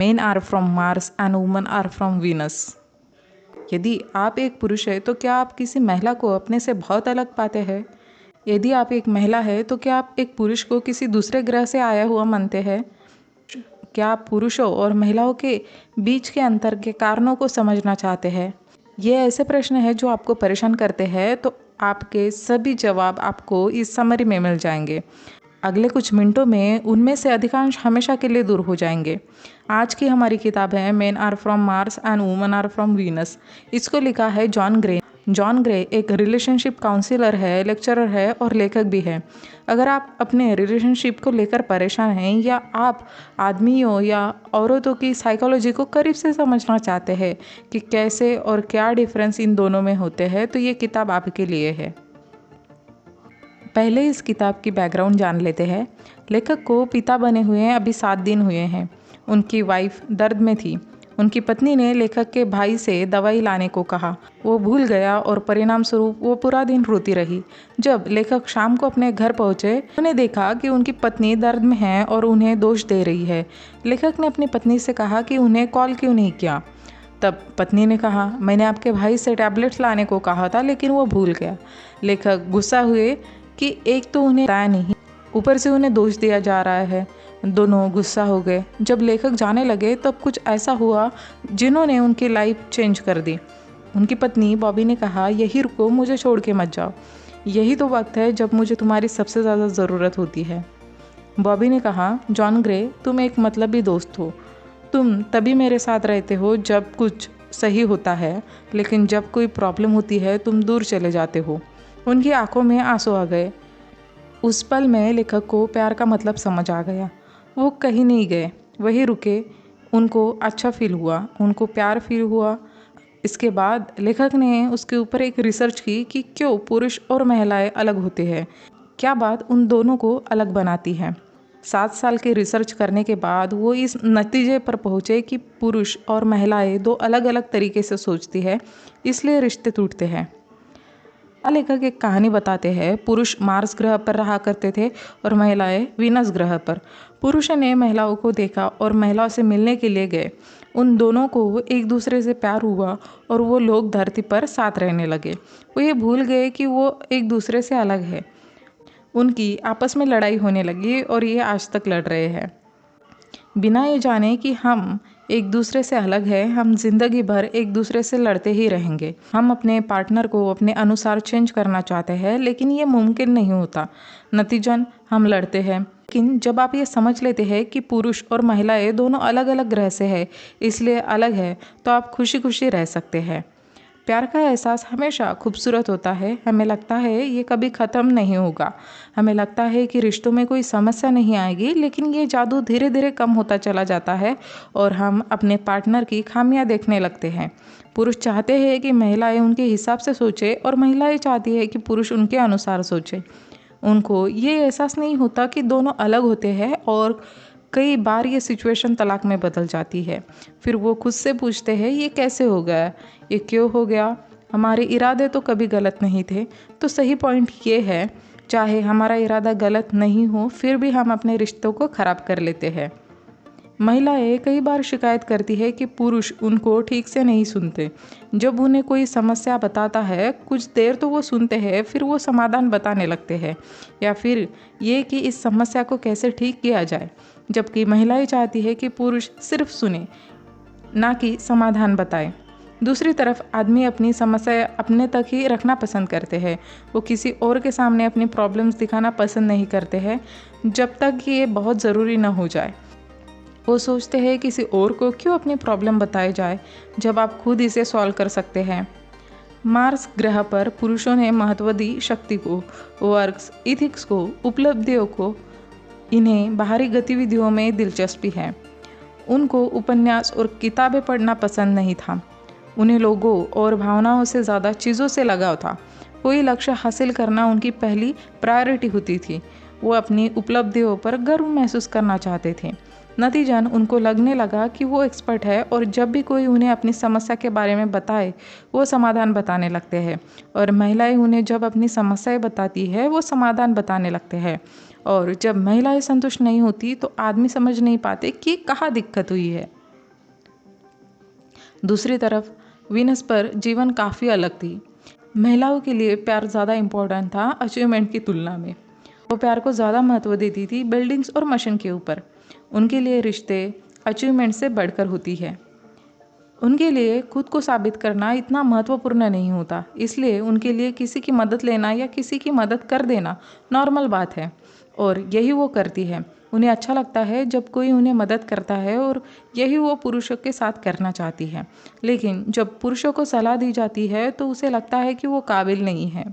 Men are from Mars and women are from Venus. यदि आप एक पुरुष है तो क्या आप किसी महिला को अपने से बहुत अलग पाते हैं? यदि आप एक महिला है तो क्या आप एक पुरुष को किसी दूसरे ग्रह से आया हुआ मानते हैं? क्या आप पुरुषों और महिलाओं के बीच के अंतर के कारणों को समझना चाहते हैं? ये ऐसे प्रश्न हैं जो आपको परेशान करते हैं, तो आपके सभी जवाब आपको इस समरी में मिल जाएंगे। अगले कुछ मिनटों में उनमें से अधिकांश हमेशा के लिए दूर हो जाएंगे। आज की हमारी किताब है men are from Mars and women are from Venus. इसको लिखा है जॉन ग्रे। जॉन ग्रे एक रिलेशनशिप काउंसलर है, लेक्चरर है और लेखक भी है। अगर आप अपने रिलेशनशिप को लेकर परेशान हैं या आप आदमियों या औरतों की साइकोलॉजी को करीब से समझना चाहते हैं कि कैसे और क्या डिफरेंस इन दोनों में होते हैं, तो ये किताब आपके लिए है। पहले इस किताब की बैकग्राउंड जान लेते हैं। लेखक को पिता बने हुए अभी 7 दिन हुए हैं। उनकी वाइफ दर्द में थी। उनकी पत्नी ने लेखक के भाई से दवाई लाने को कहा। वो भूल गया और परिणाम स्वरूप वो पूरा दिन रोती रही। जब लेखक शाम को अपने घर पहुंचे, उन्हें देखा कि उनकी पत्नी दर्द में है और उन्हें दोष दे रही है। लेखक ने अपनी पत्नी से कहा कि उन्हें कॉल क्यों नहीं किया। तब पत्नी ने कहा, मैंने आपके भाई से टैबलेट्स लाने को कहा था लेकिन वो भूल गया। लेखक गुस्सा हुए कि एक तो उन्हें बताया नहीं, ऊपर से उन्हें दोष दिया जा रहा है। दोनों गुस्सा हो गए। जब लेखक जाने लगे तब कुछ ऐसा हुआ जिन्होंने उनकी लाइफ चेंज कर दी। उनकी पत्नी बॉबी ने कहा, यही रुको, मुझे छोड़ के मत जाओ। यही तो वक्त है जब मुझे तुम्हारी सबसे ज़्यादा ज़रूरत होती है। बॉबी ने कहा, जॉन ग्रे, तुम एक मतलबी दोस्त हो। तुम तभी मेरे साथ रहते हो जब कुछ सही होता है, लेकिन जब कोई प्रॉब्लम होती है तुम दूर चले जाते हो। उनकी आंखों में आंसू आ गए। उस पल में लेखक को प्यार का मतलब समझ आ गया। वो कहीं नहीं गए, वहीं रुके। उनको अच्छा फील हुआ, उनको प्यार फील हुआ। इसके बाद लेखक ने उसके ऊपर एक रिसर्च की कि क्यों पुरुष और महिलाएं अलग होते हैं, क्या बात उन दोनों को अलग बनाती है। 7 साल के रिसर्च करने के बाद वो इस नतीजे पर पहुँचे कि पुरुष और महिलाएं दो अलग अलग तरीके से सोचती है, इसलिए रिश्ते टूटते हैं। लेखक एक कहानी बताते हैं। पुरुष मार्स ग्रह पर रहा करते थे और महिलाएं वीनस ग्रह पर। पुरुष ने महिलाओं को देखा और महिलाओं से मिलने के लिए गए। उन दोनों को एक दूसरे से प्यार हुआ और वो लोग धरती पर साथ रहने लगे। वो ये भूल गए कि वो एक दूसरे से अलग है। उनकी आपस में लड़ाई होने लगी और ये आज तक लड़ रहे हैं। बिना ये जाने कि हम एक दूसरे से अलग हैं, हम जिंदगी भर एक दूसरे से लड़ते ही रहेंगे। हम अपने पार्टनर को अपने अनुसार चेंज करना चाहते हैं, लेकिन ये मुमकिन नहीं होता। नतीजन हम लड़ते हैं। लेकिन जब आप ये समझ लेते हैं कि पुरुष और महिलाएं दोनों अलग अलग ग्रह से है, इसलिए अलग है, तो आप खुशी खुशी रह सकते हैं। प्यार का एहसास हमेशा खूबसूरत होता है। हमें लगता है ये कभी ख़त्म नहीं होगा। हमें लगता है कि रिश्तों में कोई समस्या नहीं आएगी, लेकिन ये जादू धीरे धीरे कम होता चला जाता है और हम अपने पार्टनर की खामियां देखने लगते हैं। पुरुष चाहते हैं कि महिलाएं उनके हिसाब से सोचे और महिलाएं चाहती है कि पुरुष उनके अनुसार सोचे। उनको ये एहसास नहीं होता कि दोनों अलग होते हैं और कई बार ये सिचुएशन तलाक में बदल जाती है। फिर वो खुद से पूछते हैं, ये कैसे हो गया, ये क्यों हो गया, हमारे इरादे तो कभी गलत नहीं थे। तो सही पॉइंट ये है, चाहे हमारा इरादा गलत नहीं हो, फिर भी हम अपने रिश्तों को ख़राब कर लेते हैं। महिलाएं कई बार शिकायत करती है कि पुरुष उनको ठीक से नहीं सुनते। जब उन्हें कोई समस्या बताता है, कुछ देर तो वो सुनते हैं, फिर वो समाधान बताने लगते हैं, या फिर ये कि इस समस्या को कैसे ठीक किया जाए। जबकि महिलाएं चाहती है कि पुरुष सिर्फ सुने, ना कि समाधान बताए। दूसरी तरफ आदमी अपनी समस्या अपने तक ही रखना पसंद करते हैं। वो किसी और के सामने अपनी प्रॉब्लम्स दिखाना पसंद नहीं करते हैं, जब तक कि ये बहुत ज़रूरी न हो जाए। वो सोचते हैं किसी और को क्यों अपनी प्रॉब्लम बताई जाए, जब आप खुद इसे सॉल्व कर सकते हैं। मार्स ग्रह पर पुरुषों ने महत्व दी शक्ति को, वर्क्स, इथिक्स को, उपलब्धियों को। इन्हें बाहरी गतिविधियों में दिलचस्पी है। उनको उपन्यास और किताबें पढ़ना पसंद नहीं था। उन्हें लोगों और भावनाओं से ज़्यादा चीज़ों से लगाव था। कोई लक्ष्य हासिल करना उनकी पहली प्रायोरिटी होती थी। वो अपनी उपलब्धियों पर गर्व महसूस करना चाहते थे। नतीजन उनको लगने लगा कि वो एक्सपर्ट है और जब भी कोई उन्हें अपनी समस्या के बारे में बताए, वो समाधान बताने लगते हैं। और महिलाएं उन्हें जब अपनी समस्याएं बताती है, वो समाधान बताने लगते हैं। और जब महिलाएं संतुष्ट नहीं होती तो आदमी समझ नहीं पाते कि कहाँ दिक्कत हुई है। दूसरी तरफ वीनस पर जीवन काफ़ी अलग थी। महिलाओं के लिए प्यार ज़्यादा इम्पोर्टेंट था अचीवमेंट की तुलना में। वो प्यार को ज़्यादा महत्व देती थी बिल्डिंग्स और मशीन के ऊपर। उनके लिए रिश्ते अचीवमेंट से बढ़कर होती है। उनके लिए खुद को साबित करना इतना महत्वपूर्ण नहीं होता, इसलिए उनके लिए किसी की मदद लेना या किसी की मदद कर देना नॉर्मल बात है, और यही वो करती है। उन्हें अच्छा लगता है जब कोई उन्हें मदद करता है, और यही वो पुरुषों के साथ करना चाहती है। लेकिन जब पुरुषों को सलाह दी जाती है तो उसे लगता है कि वो काबिल नहीं है।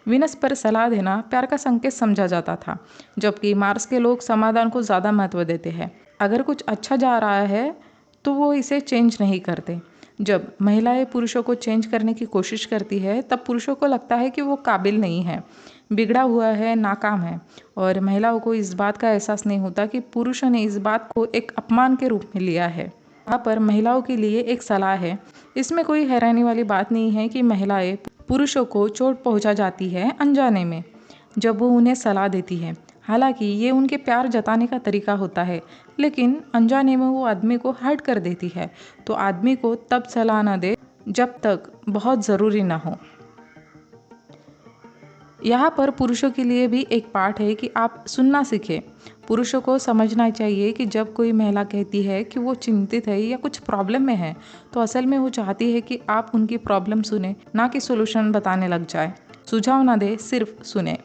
वीनस पर सलाह देना प्यार का संकेत समझा जाता था, जबकि मार्स के लोग समाधान को ज़्यादा महत्व देते हैं। अगर कुछ अच्छा जा रहा है तो वो इसे चेंज नहीं करते। जब महिलाएं पुरुषों को चेंज करने की कोशिश करती है तब पुरुषों को लगता है कि वो काबिल नहीं है, बिगड़ा हुआ है, नाकाम है, और महिलाओं को इस बात का एहसास नहीं होता कि पुरुषों ने इस बात को एक अपमान के रूप में लिया है। यहाँ पर महिलाओं के लिए एक सलाह है। इसमें कोई हैरानी वाली बात नहीं है कि महिलाएं पुरुषों को चोट पहुंचा जाती है अनजाने में जब वो उन्हें सलाह देती है। हालांकि ये उनके प्यार जताने का तरीका होता है, लेकिन अनजाने में वो आदमी को हर्ट कर देती है। तो आदमी को तब सलाह न दे जब तक बहुत ज़रूरी ना हो। यहाँ पर पुरुषों के लिए भी एक पाठ है कि आप सुनना सीखें। पुरुषों को समझना चाहिए कि जब कोई महिला कहती है कि वो चिंतित है या कुछ प्रॉब्लम में है, तो असल में वो चाहती है कि आप उनकी प्रॉब्लम सुने, ना कि सोल्यूशन बताने लग जाए। सुझाव ना दे, सिर्फ सुने।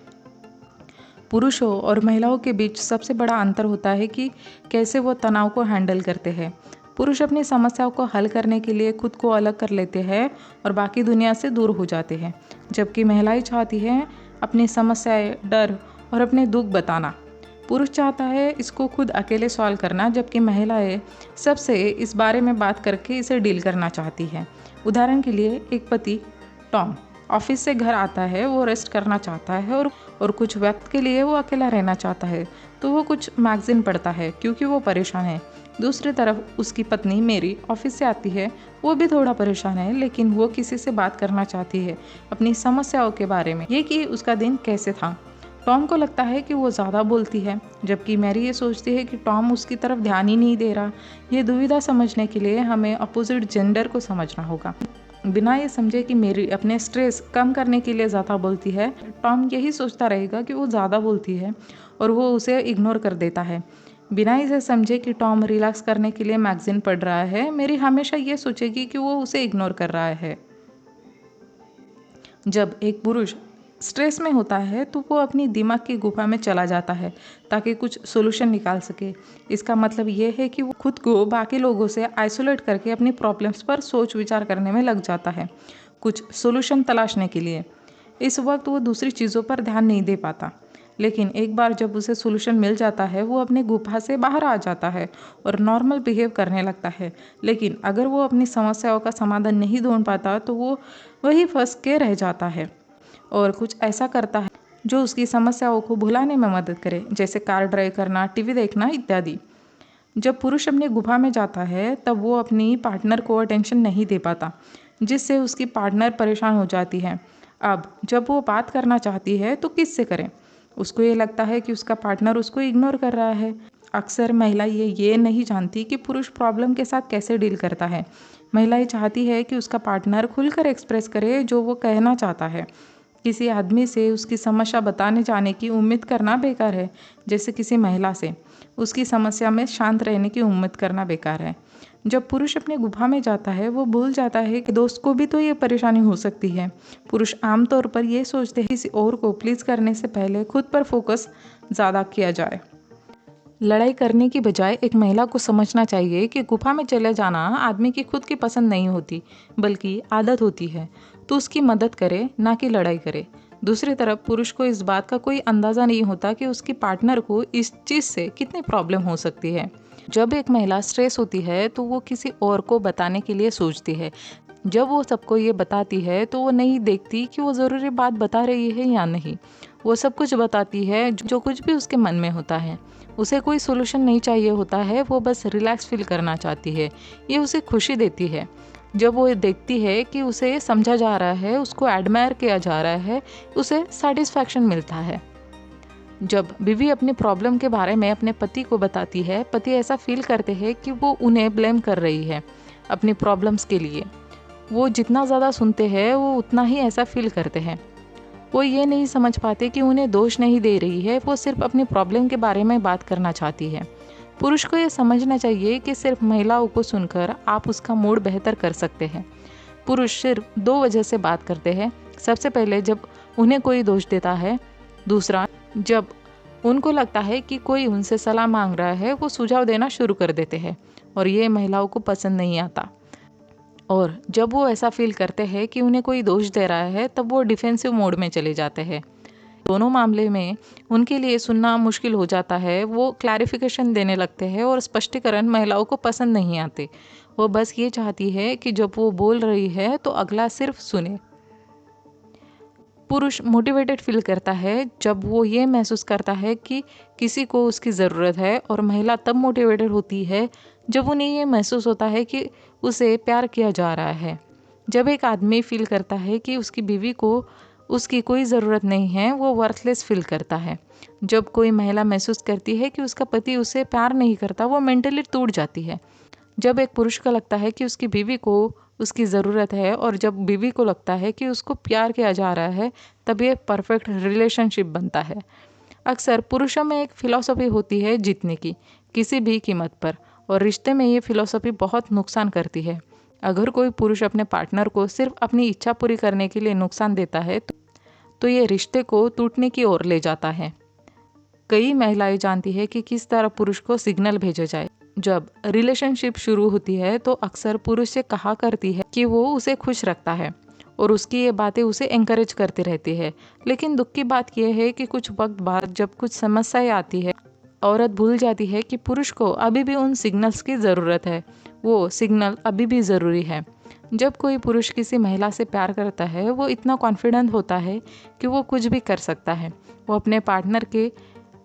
पुरुषों और महिलाओं के बीच सबसे बड़ा अंतर होता है कि कैसे वो तनाव को हैंडल करते हैं। पुरुष अपनी समस्याओं को हल करने के लिए खुद को अलग कर लेते हैं और बाकी दुनिया से दूर हो जाते हैं, जबकि महिलाएं चाहती हैं अपनी समस्याएं, डर और अपने दुख बताना। पुरुष चाहता है इसको खुद अकेले सॉल्व करना, जबकि महिलाएं सबसे इस बारे में बात करके इसे डील करना चाहती है। उदाहरण के लिए एक पति टॉम ऑफिस से घर आता है, वो रेस्ट करना चाहता है और कुछ वक्त के लिए वो अकेला रहना चाहता है, तो वो कुछ मैगज़ीन पढ़ता है क्योंकि वो परेशान है। दूसरी तरफ उसकी पत्नी मेरी ऑफिस से आती है, वो भी थोड़ा परेशान है, लेकिन वो किसी से बात करना चाहती है अपनी समस्याओं के बारे में, ये कि उसका दिन कैसे था। टॉम को लगता है कि वो ज़्यादा बोलती है, जबकि मैरी ये सोचती है कि टॉम उसकी तरफ ध्यान ही नहीं दे रहा। ये दुविधा समझने के लिए हमें अपोजिट जेंडर को समझना होगा। बिना ये समझे कि मेरी अपने स्ट्रेस कम करने के लिए ज़्यादा बोलती है, टॉम यही सोचता रहेगा कि वो ज़्यादा बोलती है और वो उसे इग्नोर कर देता है। बिना इसे समझे कि टॉम रिलैक्स करने के लिए मैगज़ीन पढ़ रहा है, मेरी हमेशा ये सोचेगी कि वो उसे इग्नोर कर रहा है। जब एक पुरुष स्ट्रेस में होता है तो वो अपनी दिमाग की गुफा में चला जाता है ताकि कुछ सोल्यूशन निकाल सके। इसका मतलब ये है कि वो खुद को बाकी लोगों से आइसोलेट करके अपनी प्रॉब्लम्स पर सोच विचार करने में लग जाता है, कुछ सोल्यूशन तलाशने के लिए। इस वक्त वो दूसरी चीज़ों पर ध्यान नहीं दे पाता, लेकिन एक बार जब उसे सोल्यूशन मिल जाता है वो अपनी गुफा से बाहर आ जाता है और नॉर्मल बिहेव करने लगता है। लेकिन अगर वो अपनी समस्याओं का समाधान नहीं ढूंढ पाता तो वो वही फंस के रह जाता है और कुछ ऐसा करता है जो उसकी समस्याओं को भुलाने में मदद करे, जैसे कार ड्राइव करना, टीवी देखना इत्यादि। जब पुरुष अपनी गुफा में जाता है तब वो अपनी पार्टनर को अटेंशन नहीं दे पाता, जिससे उसकी पार्टनर परेशान हो जाती है। अब जब वो बात करना चाहती है तो किससे करें? उसको ये लगता है कि उसका पार्टनर उसको इग्नोर कर रहा है। अक्सर महिला ये नहीं जानती कि पुरुष प्रॉब्लम के साथ कैसे डील करता है। महिलाएं चाहती है कि उसका पार्टनर खुलकर एक्सप्रेस करे जो वो कहना चाहता है। किसी आदमी से उसकी समस्या बताने जाने की उम्मीद करना बेकार है, जैसे किसी महिला से उसकी समस्या में शांत रहने की उम्मीद करना बेकार है। जब पुरुष अपने गुफा में जाता है वो भूल जाता है कि दोस्त को भी तो ये परेशानी हो सकती है। पुरुष आमतौर पर ये सोचते हैं किसी और को प्लीज़ करने से पहले खुद पर फोकस ज़्यादा किया जाए। लड़ाई करने की बजाय एक महिला को समझना चाहिए कि गुफा में चले जाना आदमी की खुद की पसंद नहीं होती, बल्कि आदत होती है, तो उसकी मदद करे, ना कि लड़ाई करे। दूसरी तरफ पुरुष को इस बात का कोई अंदाज़ा नहीं होता कि उसकी पार्टनर को इस चीज़ से कितनी प्रॉब्लम हो सकती है। जब एक महिला स्ट्रेस होती है तो वो किसी और को बताने के लिए सोचती है। जब वो सबको ये बताती है तो वो नहीं देखती कि वो ज़रूरी बात बता रही है या नहीं। वो सब कुछ बताती है जो कुछ भी उसके मन में होता है। उसे कोई सोल्यूशन नहीं चाहिए होता है, वो बस रिलैक्स फील करना चाहती है। ये उसे खुशी देती है। जब वो देखती है कि उसे समझा जा रहा है, उसको एडमायर किया जा रहा है, उसे सेटिस्फैक्शन मिलता है। जब बीवी अपनी प्रॉब्लम के बारे में अपने पति को बताती है, पति ऐसा फील करते हैं कि वो उन्हें ब्लेम कर रही है। अपनी प्रॉब्लम्स के लिए। वो जितना ज़्यादा सुनते हैं वो उतना ही ऐसा फील करते हैं। वो ये नहीं समझ पाते कि उन्हें दोष नहीं दे रही है, वो सिर्फ अपनी प्रॉब्लम के बारे में बात करना चाहती है। पुरुष को ये समझना चाहिए कि सिर्फ महिलाओं को सुनकर आप उसका मूड बेहतर कर सकते हैं। पुरुष सिर्फ 2 वजह से बात करते हैं। सबसे पहले जब उन्हें कोई दोष देता है, दूसरा जब उनको लगता है कि कोई उनसे सलाह मांग रहा है वो सुझाव देना शुरू कर देते हैं और ये महिलाओं को पसंद नहीं आता। और जब वो ऐसा फील करते हैं कि उन्हें कोई दोष दे रहा है तब वो डिफेंसिव मोड में चले जाते हैं। दोनों मामले में उनके लिए सुनना मुश्किल हो जाता है। वो क्लैरिफिकेशन देने लगते हैं और स्पष्टीकरण महिलाओं को पसंद नहीं आते। वो बस ये चाहती है कि जब वो बोल रही है तो अगला सिर्फ सुने। पुरुष मोटिवेटेड फील करता है जब वो ये महसूस करता है कि किसी को उसकी ज़रूरत है, और महिला तब मोटिवेटेड होती है जब उन्हें ये महसूस होता है कि उसे प्यार किया जा रहा है। जब एक आदमी फील करता है कि उसकी बीवी को उसकी कोई ज़रूरत नहीं है, वो वर्थलेस फील करता है। जब कोई महिला महसूस करती है कि उसका पति उसे प्यार नहीं करता, वो मेंटली टूट जाती है। जब एक पुरुष को लगता है कि उसकी बीवी को उसकी ज़रूरत है और जब बीवी को लगता है कि उसको प्यार किया जा रहा है, तब ये परफेक्ट रिलेशनशिप बनता है। अक्सर पुरुषों में एक फ़िलॉसफी होती है जीतने की, किसी भी कीमत पर, और रिश्ते में ये फ़िलॉसफी बहुत नुकसान करती है। अगर कोई पुरुष अपने पार्टनर को सिर्फ अपनी इच्छा पूरी करने के लिए नुकसान देता है तो ये रिश्ते को टूटने की ओर ले जाता है। कई महिलाएं जानती है कि किस तरह पुरुष को सिग्नल भेजा जाए। जब रिलेशनशिप शुरू होती है तो अक्सर पुरुष से कहा करती है कि वो उसे खुश रखता है और उसकी ये बातें उसे एंकरेज करती रहती है। लेकिन दुख की बात यह है कि कुछ वक्त बाद जब कुछ समस्याएं आती है, औरत भूल जाती है कि पुरुष को अभी भी उन सिग्नल्स की ज़रूरत है। वो सिग्नल अभी भी ज़रूरी है। जब कोई पुरुष किसी महिला से प्यार करता है, वो इतना कॉन्फिडेंट होता है कि वो कुछ भी कर सकता है। वो अपने पार्टनर के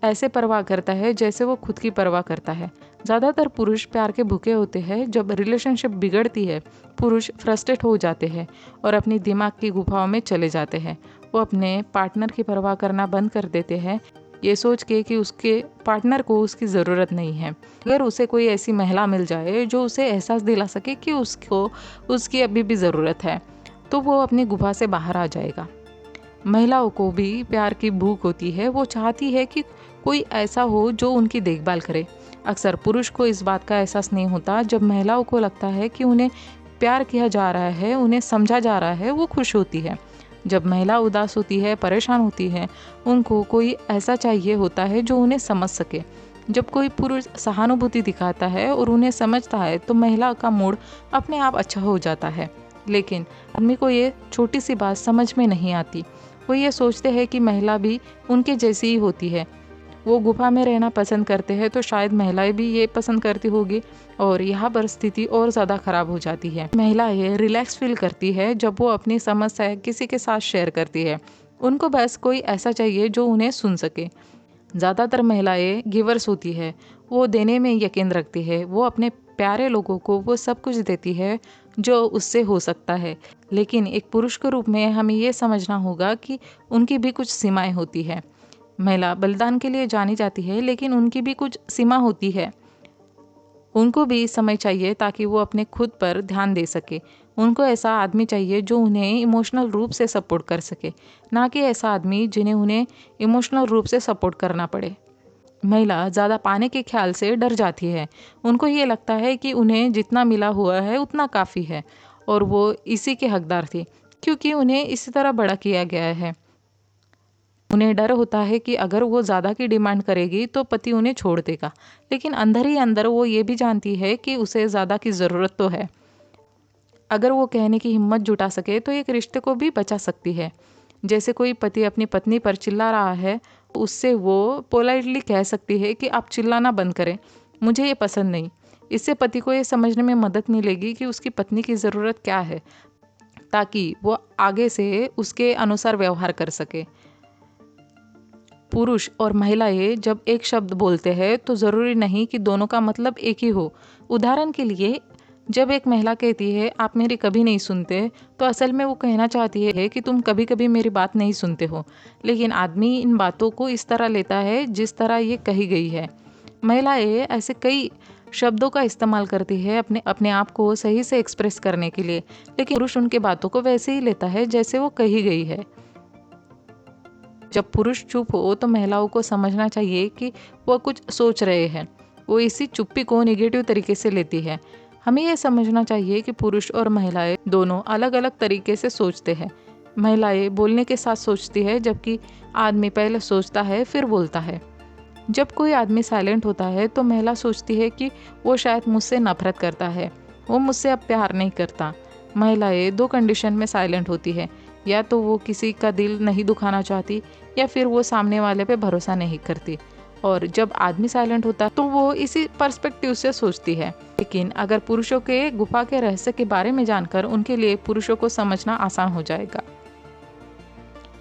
ऐसे परवाह करता है जैसे वो खुद की परवाह करता है। ज़्यादातर पुरुष प्यार के भूखे होते हैं। जब रिलेशनशिप बिगड़ती है, पुरुष फ्रस्ट्रेट हो जाते हैं और अपनी दिमाग की गुफाओं में चले जाते हैं। वो अपने पार्टनर की परवाह करना बंद कर देते हैं, ये सोच के कि उसके पार्टनर को उसकी ज़रूरत नहीं है। अगर उसे कोई ऐसी महिला मिल जाए जो उसे एहसास दिला सके कि उसको उसकी अभी भी ज़रूरत है, तो वो अपनी गुफा से बाहर आ जाएगा। महिलाओं को भी प्यार की भूख होती है। वो चाहती है कि कोई ऐसा हो जो उनकी देखभाल करे। अक्सर पुरुष को इस बात का एहसास नहीं होता। जब महिलाओं को लगता है कि उन्हें प्यार किया जा रहा है, उन्हें समझा जा रहा है, वो खुश होती है। जब महिला उदास होती है, परेशान होती है, उनको कोई ऐसा चाहिए होता है जो उन्हें समझ सके। जब कोई पुरुष सहानुभूति दिखाता है और उन्हें समझता है तो महिला का मूड अपने आप अच्छा हो जाता है। लेकिन आदमी को ये छोटी सी बात समझ में नहीं आती। वो ये सोचते हैं कि महिला भी उनके जैसी ही होती है। वो गुफा में रहना पसंद करते हैं तो शायद महिलाएं भी ये पसंद करती होगी, और यहाँ पर स्थिति और ज़्यादा ख़राब हो जाती है। महिलाएं रिलैक्स फील करती है जब वो अपनी समस्या किसी के साथ शेयर करती है। उनको बस कोई ऐसा चाहिए जो उन्हें सुन सके। ज़्यादातर महिलाएं गिवर्स होती है। वो देने में यकीन रखती है। वो अपने प्यारे लोगों को वो सब कुछ देती है जो उससे हो सकता है। लेकिन एक पुरुष के रूप में हमें ये समझना होगा कि उनकी भी कुछ सीमाएं होती है। महिला बलिदान के लिए जानी जाती है, लेकिन उनकी भी कुछ सीमा होती है। उनको भी समय चाहिए ताकि वो अपने खुद पर ध्यान दे सके। उनको ऐसा आदमी चाहिए जो उन्हें इमोशनल रूप से सपोर्ट कर सके, ना कि ऐसा आदमी जिन्हें उन्हें इमोशनल रूप से सपोर्ट करना पड़े। महिला ज़्यादा पाने के ख्याल से डर जाती है। उनको ये लगता है कि उन्हें जितना मिला हुआ है उतना काफ़ी है और वो इसी के हकदार थी, क्योंकि उन्हें इसी तरह बड़ा किया गया है। उन्हें डर होता है कि अगर वो ज़्यादा की डिमांड करेगी तो पति उन्हें छोड़ देगा, लेकिन अंदर ही अंदर वो ये भी जानती है कि उसे ज़्यादा की ज़रूरत तो है। अगर वो कहने की हिम्मत जुटा सके तो एक रिश्ते को भी बचा सकती है। जैसे कोई पति अपनी पत्नी पर चिल्ला रहा है, उससे वो पोलाइटली कह सकती है कि आप चिल्लाना बंद करें, मुझे ये पसंद नहीं। इससे पति को ये समझने में मदद मिलेगी कि उसकी पत्नी की ज़रूरत क्या है, ताकि वो आगे से उसके अनुसार व्यवहार कर सके। पुरुष और महिलाएं जब एक शब्द बोलते हैं तो ज़रूरी नहीं कि दोनों का मतलब एक ही हो। उदाहरण के लिए, जब एक महिला कहती है आप मेरी कभी नहीं सुनते, तो असल में वो कहना चाहती है कि तुम कभी कभी मेरी बात नहीं सुनते हो। लेकिन आदमी इन बातों को इस तरह लेता है जिस तरह ये कही गई है। महिलाएं ऐसे कई शब्दों का इस्तेमाल करती है अपने अपने आप को सही से एक्सप्रेस करने के लिए, लेकिन पुरुष उनकी बातों को वैसे ही लेता है जैसे वो कही गई है। जब पुरुष चुप हो तो महिलाओं को समझना चाहिए कि वह कुछ सोच रहे हैं। वो इसी चुप्पी को नेगेटिव तरीके से लेती है। हमें यह समझना चाहिए कि पुरुष और महिलाएं दोनों अलग अलग तरीके से सोचते हैं। महिलाएं बोलने के साथ सोचती है, जबकि आदमी पहले सोचता है फिर बोलता है। जब कोई आदमी साइलेंट होता है तो महिला सोचती है कि वो शायद मुझसे नफरत करता है, वो मुझसे अब प्यार नहीं करता। महिलाएं दो कंडीशन में साइलेंट होती है, या तो वो किसी का दिल नहीं दुखाना चाहती, या फिर वो सामने वाले पे भरोसा नहीं करती। और जब आदमी साइलेंट होता है तो वो इसी पर्सपेक्टिव से सोचती है। लेकिन अगर पुरुषों के गुफा के रहस्य के बारे में जानकर उनके लिए पुरुषों को समझना आसान हो जाएगा।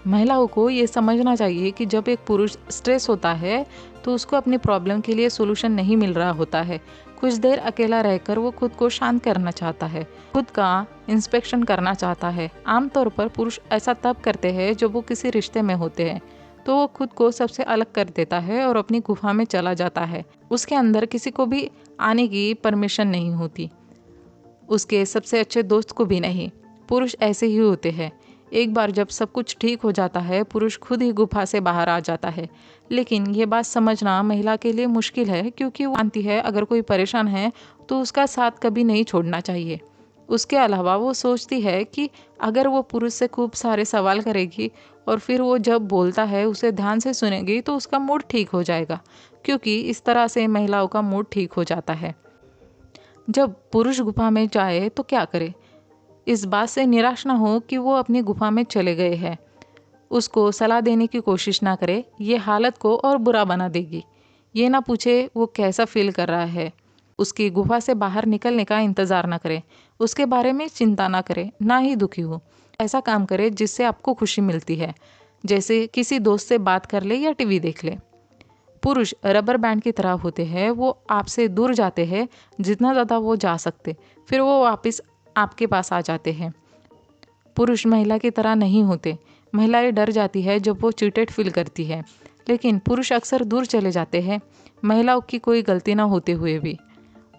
महिलाओं को ये समझना चाहिए कि जब एक पुरुष स्ट्रेस होता है तो उसको अपनी प्रॉब्लम के लिए सोल्यूशन नहीं मिल रहा होता है। कुछ देर अकेला रहकर वो खुद को शांत करना चाहता है, खुद का इंस्पेक्शन करना चाहता है। आमतौर पर पुरुष ऐसा तब करते हैं जब वो किसी रिश्ते में होते हैं, तो वो खुद को सबसे अलग कर देता है और अपनी गुफा में चला जाता है। उसके अंदर किसी को भी आने की परमिशन नहीं होती, उसके सबसे अच्छे दोस्त को भी नहीं। पुरुष ऐसे ही होते हैं। एक बार जब सब कुछ ठीक हो जाता है, पुरुष खुद ही गुफा से बाहर आ जाता है। लेकिन ये बात समझना महिला के लिए मुश्किल है, क्योंकि वो मानती है अगर कोई परेशान है तो उसका साथ कभी नहीं छोड़ना चाहिए। उसके अलावा वो सोचती है कि अगर वो पुरुष से खूब सारे सवाल करेगी और फिर वो जब बोलता है उसे ध्यान से सुनेगी तो उसका मूड ठीक हो जाएगा, क्योंकि इस तरह से महिलाओं का मूड ठीक हो जाता है। जब पुरुष गुफा में जाए तो क्या करे? इस बात से निराश ना हो कि वो अपनी गुफा में चले गए हैं। उसको सलाह देने की कोशिश ना करे, ये हालत को और बुरा बना देगी। ये ना पूछे वो कैसा फील कर रहा है। उसकी गुफा से बाहर निकलने का इंतज़ार ना करे। उसके बारे में चिंता ना करे, ना ही दुखी हो। ऐसा काम करे जिससे आपको खुशी मिलती है, जैसे किसी दोस्त से बात कर ले या टीवी देख ले। पुरुष रबर बैंड की तरह होते हैं, वो आपसे दूर जाते हैं जितना ज़्यादा वो जा सकते, फिर वो वापस आपके पास आ जाते हैं। पुरुष महिला की तरह नहीं होते। महिलाएं डर जाती है जब वो चीटेड फील करती है, लेकिन पुरुष अक्सर दूर चले जाते हैं, महिलाओं की कोई गलती ना होते हुए भी।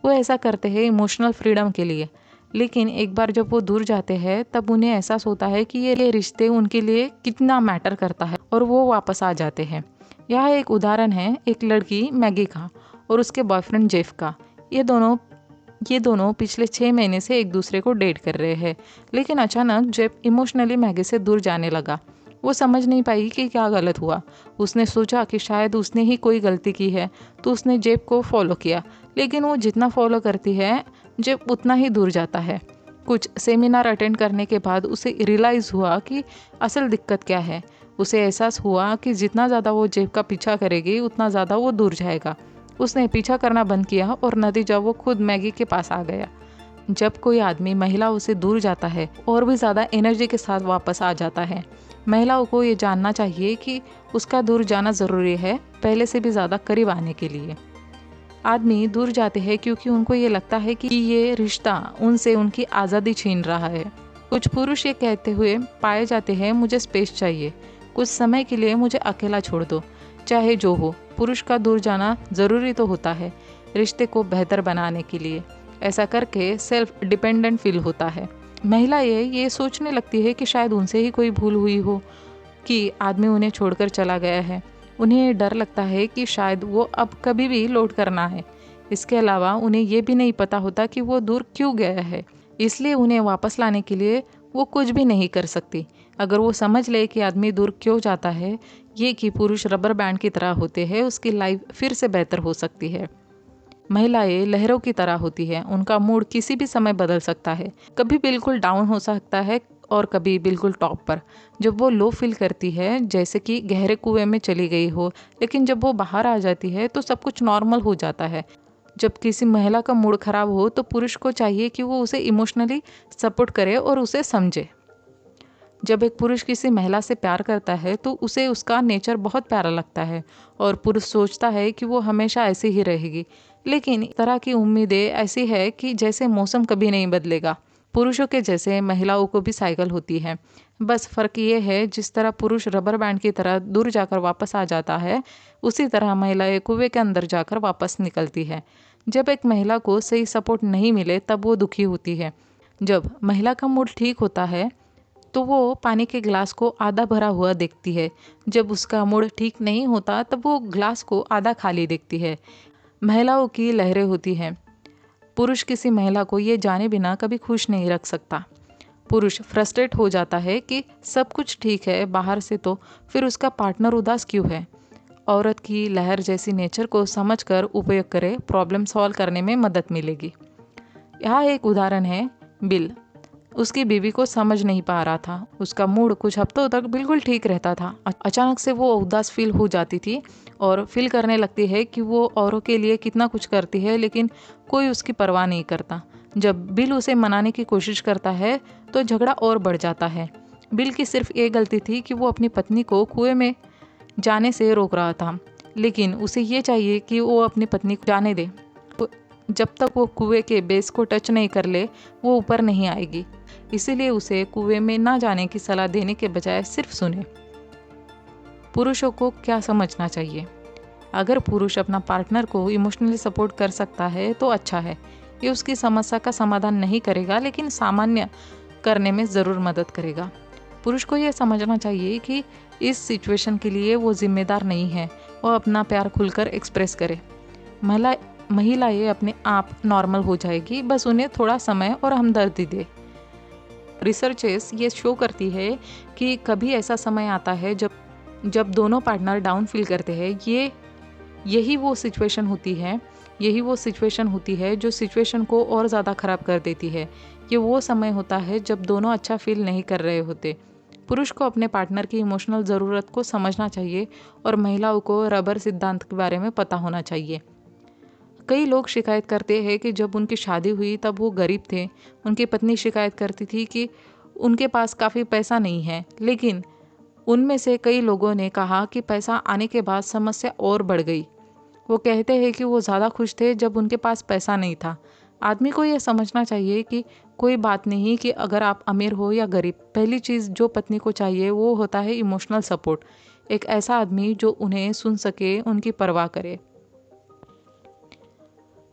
वो ऐसा करते हैं इमोशनल फ्रीडम के लिए, लेकिन एक बार जब वो दूर जाते हैं तब उन्हें एहसास होता है कि ये रिश्ते उनके लिए कितना मैटर करता है, और वो वापस आ जाते हैं। यह एक उदाहरण है एक लड़की मैगी का और उसके बॉयफ्रेंड जेफ का। ये दोनों पिछले 6 महीने से एक दूसरे को डेट कर रहे हैं, लेकिन अचानक जेफ इमोशनली मैगी से दूर जाने लगा। वो समझ नहीं पाई कि क्या गलत हुआ। उसने सोचा कि शायद उसने ही कोई गलती की है, तो उसने जेफ को फॉलो किया, लेकिन वो जितना फॉलो करती है जेफ उतना ही दूर जाता है। कुछ सेमिनार अटेंड करने के बाद उसे रियलाइज़ हुआ कि असल दिक्कत क्या है। उसे एहसास हुआ कि जितना ज़्यादा वो जेफ का पीछा करेगी उतना ज़्यादा वो दूर जाएगा। उसने पीछा करना बंद किया और नतीजा वो खुद मैगी के पास आ गया। जब कोई आदमी महिलाओं से दूर जाता है और भी ज़्यादा एनर्जी के साथ वापस आ जाता है। महिलाओं को ये जानना चाहिए कि उसका दूर जाना ज़रूरी है पहले से भी ज़्यादा करीब आने के लिए। आदमी दूर जाते हैं क्योंकि उनको ये लगता है कि ये रिश्ता उनसे उनकी आज़ादी छीन रहा है। कुछ पुरुष ये कहते हुए पाए जाते हैं, मुझे स्पेस चाहिए, कुछ समय के लिए मुझे अकेला छोड़ दो। चाहे जो हो, पुरुष का दूर जाना ज़रूरी तो होता है रिश्ते को बेहतर बनाने के लिए। ऐसा करके सेल्फ डिपेंडेंट फील होता है। महिला ये सोचने लगती है कि शायद उनसे ही कोई भूल हुई हो कि आदमी उन्हें छोड़कर चला गया है। उन्हें डर लगता है कि शायद वो अब कभी भी लौट कर ना है। इसके अलावा उन्हें ये भी नहीं पता होता कि वो दूर क्यों गया है, इसलिए उन्हें वापस लाने के लिए वो कुछ भी नहीं कर सकती। अगर वो समझ ले कि आदमी दूर क्यों जाता है, ये कि पुरुष रबर बैंड की तरह होते हैं, उसकी लाइफ फिर से बेहतर हो सकती है। महिलाएं लहरों की तरह होती है, उनका मूड किसी भी समय बदल सकता है। कभी बिल्कुल डाउन हो सकता है और कभी बिल्कुल टॉप पर। जब वो लो फील करती है, जैसे कि गहरे कुएं में चली गई हो, लेकिन जब वो बाहर आ जाती है तो सब कुछ नॉर्मल हो जाता है। जब किसी महिला का मूड खराब हो तो पुरुष को चाहिए कि वो उसे इमोशनली सपोर्ट करे और उसे समझे। जब एक पुरुष किसी महिला से प्यार करता है तो उसे उसका नेचर बहुत प्यारा लगता है और पुरुष सोचता है कि वो हमेशा ऐसी ही रहेगी। लेकिन इस तरह की उम्मीदें ऐसी है कि जैसे मौसम कभी नहीं बदलेगा। पुरुषों के जैसे महिलाओं को भी साइकिल होती है। बस फ़र्क ये है, जिस तरह पुरुष रबर बैंड की तरह दूर जाकर वापस आ जाता है, उसी तरह महिलाएं कुएं के अंदर जाकर वापस निकलती है। जब एक महिला को सही सपोर्ट नहीं मिले तब वो दुखी होती है। जब महिला का मूड ठीक होता है तो वो पानी के ग्लास को आधा भरा हुआ देखती है। जब उसका मूड ठीक नहीं होता तब वो ग्लास को आधा खाली देखती है। महिलाओं की लहरें होती हैं। पुरुष किसी महिला को ये जाने बिना कभी खुश नहीं रख सकता। पुरुष फ्रस्ट्रेट हो जाता है कि सब कुछ ठीक है बाहर से, तो फिर उसका पार्टनर उदास क्यों है। औरत की लहर जैसी नेचर को समझकर उपयोग करें, प्रॉब्लम सॉल्व करने में मदद मिलेगी। यहाँ एक उदाहरण है। बिल उसकी बीवी को समझ नहीं पा रहा था। उसका मूड कुछ हफ्तों तक बिल्कुल ठीक रहता था। अचानक से वो उदास फील हो जाती थी और फील करने लगती है कि वो औरों के लिए कितना कुछ करती है लेकिन कोई उसकी परवाह नहीं करता। जब बिल उसे मनाने की कोशिश करता है तो झगड़ा और बढ़ जाता है। बिल की सिर्फ एक गलती थी कि वो अपनी पत्नी को कुएं में जाने से रोक रहा था, लेकिन उसे ये चाहिए कि वो अपनी पत्नी को जाने दे। जब तक वो कुएं के बेस को टच नहीं कर ले वो ऊपर नहीं आएगी। इसीलिए उसे कुएं में ना जाने की सलाह देने के बजाय सिर्फ सुने। पुरुषों को क्या समझना चाहिए? अगर पुरुष अपना पार्टनर को इमोशनली सपोर्ट कर सकता है तो अच्छा है। ये उसकी समस्या का समाधान नहीं करेगा लेकिन सामान्य करने में ज़रूर मदद करेगा। पुरुष को यह समझना चाहिए कि इस सिचुएशन के लिए वो जिम्मेदार नहीं है। वो अपना प्यार खुलकर एक्सप्रेस करे। महिलाएं अपने आप नॉर्मल हो जाएगी, बस उन्हें थोड़ा समय और हमदर्दी दे। रिसर्चेस ये शो करती है कि कभी ऐसा समय आता है जब दोनों पार्टनर डाउन फील करते हैं। यही वो सिचुएशन होती है जो सिचुएशन को और ज़्यादा ख़राब कर देती है। ये वो समय होता है जब दोनों अच्छा फील नहीं कर रहे होते। पुरुष को अपने पार्टनर की इमोशनल ज़रूरत को समझना चाहिए और महिलाओं को रबर सिद्धांत के बारे में पता होना चाहिए। कई लोग शिकायत करते हैं कि जब उनकी शादी हुई तब वो गरीब थे। उनकी पत्नी शिकायत करती थी कि उनके पास काफ़ी पैसा नहीं है, लेकिन उनमें से कई लोगों ने कहा कि पैसा आने के बाद समस्या और बढ़ गई। वो कहते हैं कि वो ज़्यादा खुश थे जब उनके पास पैसा नहीं था। आदमी को यह समझना चाहिए कि कोई बात नहीं कि अगर आप अमीर हो या गरीब, पहली चीज़ जो पत्नी को चाहिए वो होता है इमोशनल सपोर्ट। एक ऐसा आदमी जो उन्हें सुन सके, उनकी परवाह करे।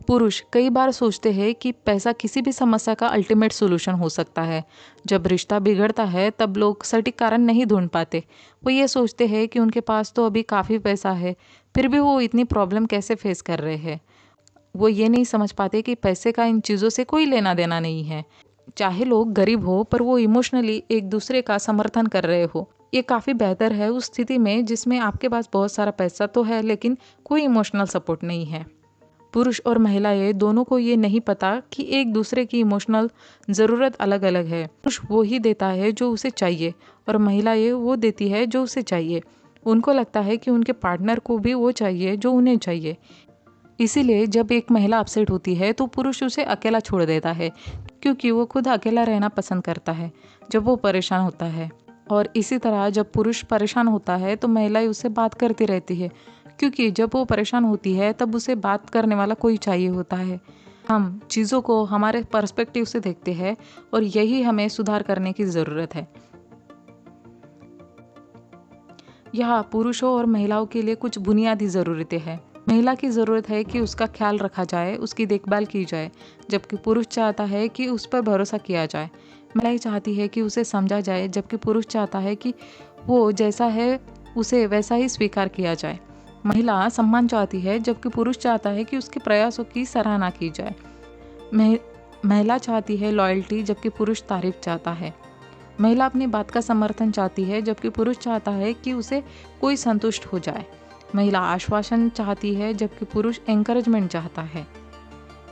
पुरुष कई बार सोचते हैं कि पैसा किसी भी समस्या का अल्टीमेट सॉल्यूशन हो सकता है। जब रिश्ता बिगड़ता है तब लोग सटीक कारण नहीं ढूंढ पाते। वो ये सोचते हैं कि उनके पास तो अभी काफ़ी पैसा है, फिर भी वो इतनी प्रॉब्लम कैसे फेस कर रहे हैं। वो ये नहीं समझ पाते कि पैसे का इन चीज़ों से कोई लेना देना नहीं है। चाहे लोग गरीब हो पर वो इमोशनली एक दूसरे का समर्थन कर रहे हो। ये काफ़ी बेहतर है उस स्थिति में जिसमें आपके पास बहुत सारा पैसा तो है लेकिन कोई इमोशनल सपोर्ट नहीं है। पुरुष और महिलाएं दोनों को ये नहीं पता कि एक दूसरे की इमोशनल ज़रूरत अलग अलग है। पुरुष वो ही देता है जो उसे चाहिए और महिलाएं वो देती है जो उसे चाहिए। उनको लगता है कि उनके पार्टनर को भी वो चाहिए जो उन्हें चाहिए। इसीलिए जब एक महिला अपसेट होती है तो पुरुष उसे अकेला छोड़ देता है, क्योंकि वो खुद अकेला रहना पसंद करता है जब वो परेशान होता है। और इसी तरह जब पुरुष परेशान होता है तो महिलाएं उससे बात करती रहती है, क्योंकि जब वो परेशान होती है तब उसे बात करने वाला कोई चाहिए होता है। हम चीज़ों को हमारे पर्सपेक्टिव से देखते हैं और यही हमें सुधार करने की ज़रूरत है। यहाँ पुरुषों और महिलाओं के लिए कुछ बुनियादी ज़रूरतें हैं। महिला की ज़रूरत है कि उसका ख्याल रखा जाए, उसकी देखभाल की जाए, जबकि पुरुष चाहता है कि उस पर भरोसा किया जाए। महिला चाहती है कि उसे समझा जाए, जबकि पुरुष चाहता है कि वो जैसा है उसे वैसा ही स्वीकार किया जाए। महिला सम्मान चाहती है जबकि पुरुष चाहता है कि उसके प्रयासों की सराहना की जाए। महिला चाहती है लॉयल्टी जबकि पुरुष तारीफ चाहता है। महिला अपनी बात का समर्थन चाहती है जबकि पुरुष चाहता है कि उसे कोई संतुष्ट हो जाए। महिला आश्वासन चाहती है जबकि पुरुष एंकरेजमेंट चाहता है।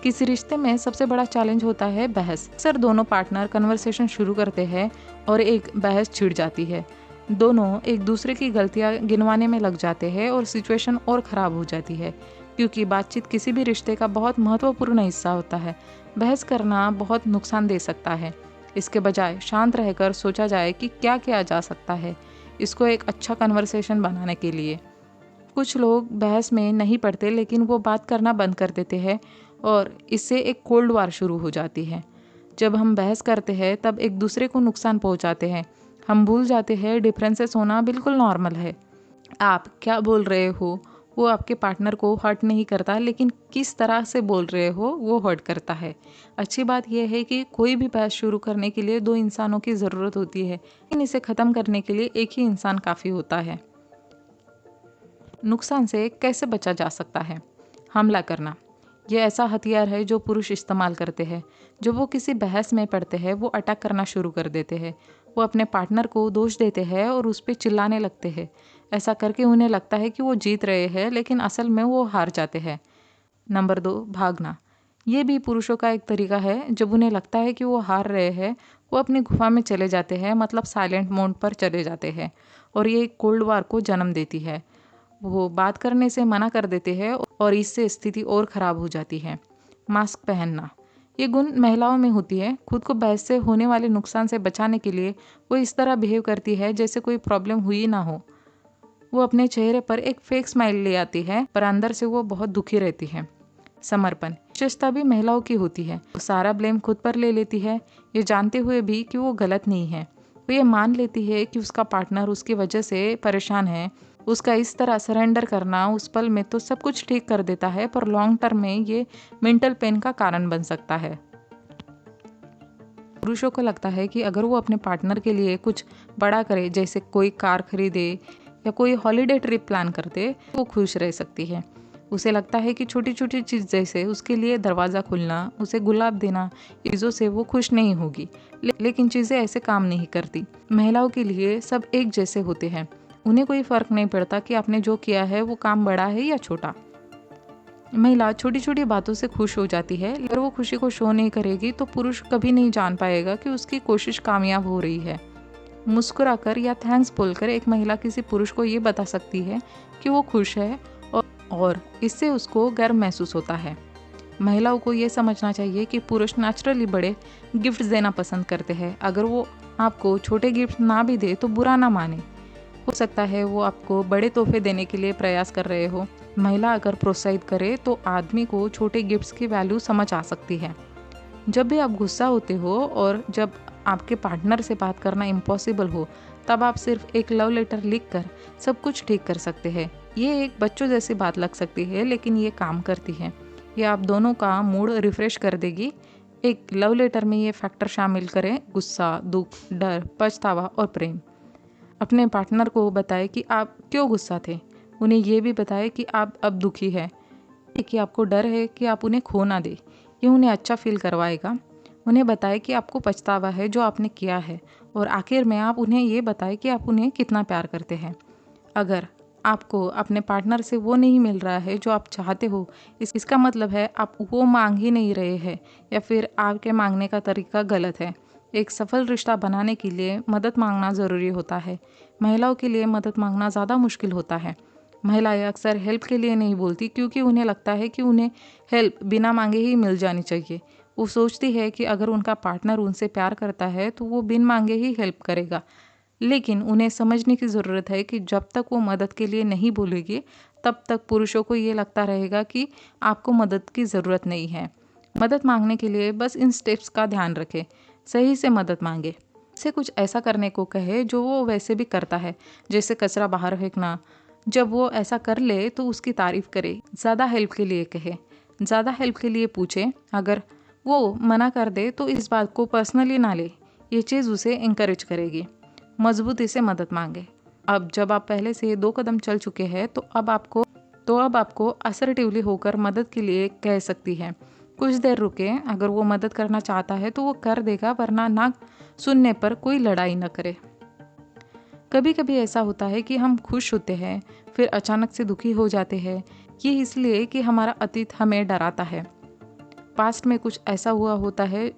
किसी रिश्ते में सबसे बड़ा चैलेंज होता है बहस। अक्सर दोनों पार्टनर कन्वर्सेशन शुरू करते हैं और एक बहस छिड़ जाती है। दोनों एक दूसरे की गलतियां गिनवाने में लग जाते हैं और सिचुएशन और ख़राब हो जाती है, क्योंकि बातचीत किसी भी रिश्ते का बहुत महत्वपूर्ण हिस्सा होता है। बहस करना बहुत नुकसान दे सकता है। इसके बजाय शांत रहकर सोचा जाए कि क्या किया जा सकता है इसको एक अच्छा कन्वर्सेशन बनाने के लिए। कुछ लोग बहस में नहीं पड़ते लेकिन वो बात करना बंद कर देते हैं और इससे एक कोल्ड वार शुरू हो जाती है। जब हम बहस करते हैं तब एक दूसरे को नुकसान पहुंचाते हैं। हम भूल जाते हैं डिफरेंसेस होना बिल्कुल नॉर्मल है। आप क्या बोल रहे हो वो आपके पार्टनर को हर्ट नहीं करता, लेकिन किस तरह से बोल रहे हो वो हर्ट करता है। अच्छी बात यह है कि कोई भी बहस शुरू करने के लिए दो इंसानों की ज़रूरत होती है, लेकिन इसे ख़त्म करने के लिए एक ही इंसान काफ़ी होता है। नुकसान से कैसे बचा जा सकता है? हमला करना ये ऐसा हथियार है जो पुरुष इस्तेमाल करते हैं। जब वो किसी बहस में पड़ते हैं वो अटैक करना शुरू कर देते हैं। वो अपने पार्टनर को दोष देते हैं और उस पर चिल्लाने लगते हैं। ऐसा करके उन्हें लगता है कि वो जीत रहे हैं, लेकिन असल में वो हार जाते हैं। नंबर 2, भागना। ये भी पुरुषों का एक तरीका है। जब उन्हें लगता है कि वो हार रहे हैं, वो अपनी गुफा में चले जाते हैं, मतलब साइलेंट मोड पर चले जाते हैं, और ये एक कोल्ड वार को जन्म देती है। वो बात करने से मना कर देते हैं और इससे स्थिति और ख़राब हो जाती है। मास्क पहनना ये गुण महिलाओं में होती है। खुद को बहस से होने वाले नुकसान से बचाने के लिए वो इस तरह बिहेव करती है जैसे कोई प्रॉब्लम हुई ना हो। वो अपने चेहरे पर एक फेक स्माइल ले आती है, पर अंदर से वो बहुत दुखी रहती है। समर्पण विशेषता भी महिलाओं की होती है। वो सारा ब्लेम खुद पर ले लेती है, ये जानते हुए भी कि वो गलत नहीं है। वो ये मान लेती है कि उसका पार्टनर उसकी वजह से परेशान है। उसका इस तरह सरेंडर करना उस पल में तो सब कुछ ठीक कर देता है, पर लॉन्ग टर्म में ये मेंटल पेन का कारण बन सकता है। पुरुषों को लगता है कि अगर वो अपने पार्टनर के लिए कुछ बड़ा करे, जैसे कोई कार खरीदे या कोई हॉलीडे ट्रिप प्लान कर दे, वो खुश रह सकती है। उसे लगता है कि छोटी छोटी चीज़ जैसे उसके लिए दरवाज़ा खुलना, उसे गुलाब देना, चीज़ों से वो खुश नहीं होगी। लेकिन चीज़ें ऐसे काम नहीं करती। महिलाओं के लिए सब एक जैसे होते हैं। उन्हें कोई फ़र्क नहीं पड़ता कि आपने जो किया है वो काम बड़ा है या छोटा। महिला छोटी छोटी बातों से खुश हो जाती है। अगर वो खुशी को शो नहीं करेगी तो पुरुष कभी नहीं जान पाएगा कि उसकी कोशिश कामयाब हो रही है। मुस्कुराकर या थैंक्स बोलकर एक महिला किसी पुरुष को ये बता सकती है कि वो खुश है, और इससे उसको गर्व महसूस होता है। महिलाओं को ये समझना चाहिए कि पुरुष नेचुरली बड़े गिफ्ट देना पसंद करते हैं। अगर वो आपको छोटे गिफ्ट ना भी दे तो बुरा ना माने। हो सकता है वो आपको बड़े तोहफे देने के लिए प्रयास कर रहे हो। महिला अगर प्रोत्साहित करे तो आदमी को छोटे गिफ्ट्स की वैल्यू समझ आ सकती है। जब भी आप गुस्सा होते हो और जब आपके पार्टनर से बात करना इम्पॉसिबल हो, तब आप सिर्फ एक लव लेटर लिखकर सब कुछ ठीक कर सकते हैं। ये एक बच्चों जैसी बात लग सकती है, लेकिन ये काम करती है। ये आप दोनों का मूड रिफ्रेश कर देगी। एक लव लेटर में ये फैक्टर शामिल करें: गुस्सा, दुख, डर, पछतावा और प्रेम। अपने पार्टनर को बताएं कि आप क्यों गुस्सा थे। उन्हें ये भी बताएं कि आप अब दुखी है, कि आपको डर है कि आप उन्हें खो ना दे। ये उन्हें अच्छा फील करवाएगा। उन्हें बताएं कि आपको पछतावा है जो आपने किया है, और आखिर में आप उन्हें ये बताएं कि आप उन्हें कितना प्यार करते हैं। अगर आपको अपने पार्टनर से वो नहीं मिल रहा है जो आप चाहते हो, इसका मतलब है आप वो मांग ही नहीं रहे हैं, या फिर आपके मांगने का तरीका गलत है। एक सफल रिश्ता बनाने के लिए मदद मांगना ज़रूरी होता है। महिलाओं के लिए मदद मांगना ज़्यादा मुश्किल होता है। महिलाएं अक्सर हेल्प के लिए नहीं बोलती, क्योंकि उन्हें लगता है कि उन्हें हेल्प बिना मांगे ही मिल जानी चाहिए। वो सोचती है कि अगर उनका पार्टनर उनसे प्यार करता है तो वो बिन मांगे ही हेल्प करेगा। लेकिन उन्हें समझने की ज़रूरत है कि जब तक वो मदद के लिए नहीं बोलेगी, तब तक पुरुषों को ये लगता रहेगा कि आपको मदद की ज़रूरत नहीं है। मदद मांगने के लिए बस इन स्टेप्स का ध्यान रखें। सही से मदद मांगे। से कुछ ऐसा करने को कहे जो वो वैसे भी करता है, जैसे कचरा बाहर फेंकना। जब वो ऐसा कर ले तो उसकी तारीफ करे। ज़्यादा हेल्प के लिए कहे, ज़्यादा हेल्प के लिए पूछे। अगर वो मना कर दे तो इस बात को पर्सनली ना ले। ये चीज़ उसे इंकरेज करेगी। मजबूती से मदद मांगे। अब जब आप पहले से 2 कदम चल चुके हैं तो अब आपको असर्टिवली होकर मदद के लिए कह सकती है। कुछ देर रुके। अगर वो मदद करना चाहता है तो वो कर देगा, वरना ना सुनने पर कोई लड़ाई न करे। कभी कभी ऐसा होता है कि हम खुश होते हैं, फिर अचानक से दुखी हो जाते हैं। ये इसलिए कि हमारा अतीत हमें डराता है। पास्ट में कुछ ऐसा हुआ होता है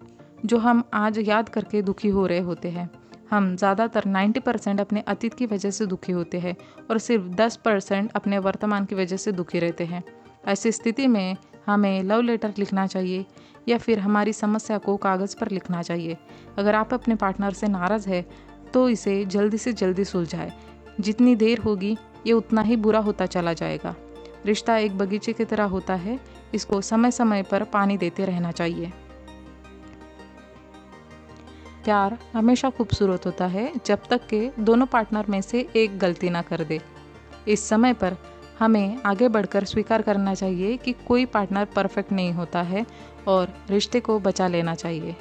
जो हम आज याद करके दुखी हो रहे होते हैं। हम ज़्यादातर 90% अपने अतीत की वजह से दुखी होते हैं और सिर्फ 10% अपने वर्तमान की वजह से दुखी रहते हैं। ऐसी स्थिति में हमें लव लेटर लिखना चाहिए या फिर हमारी समस्या को कागज़ पर लिखना चाहिए। अगर आप अपने पार्टनर से नाराज़ है तो इसे जल्दी से जल्दी सुलझाएं। जितनी देर होगी ये उतना ही बुरा होता चला जाएगा। रिश्ता एक बगीचे की तरह होता है, इसको समय समय पर पानी देते रहना चाहिए। प्यार हमेशा खूबसूरत होता है जब तक कि दोनों पार्टनर में से एक गलती ना कर दे। इस समय पर हमें आगे बढ़कर स्वीकार करना चाहिए कि कोई पार्टनर परफेक्ट नहीं होता है और रिश्ते को बचा लेना चाहिए।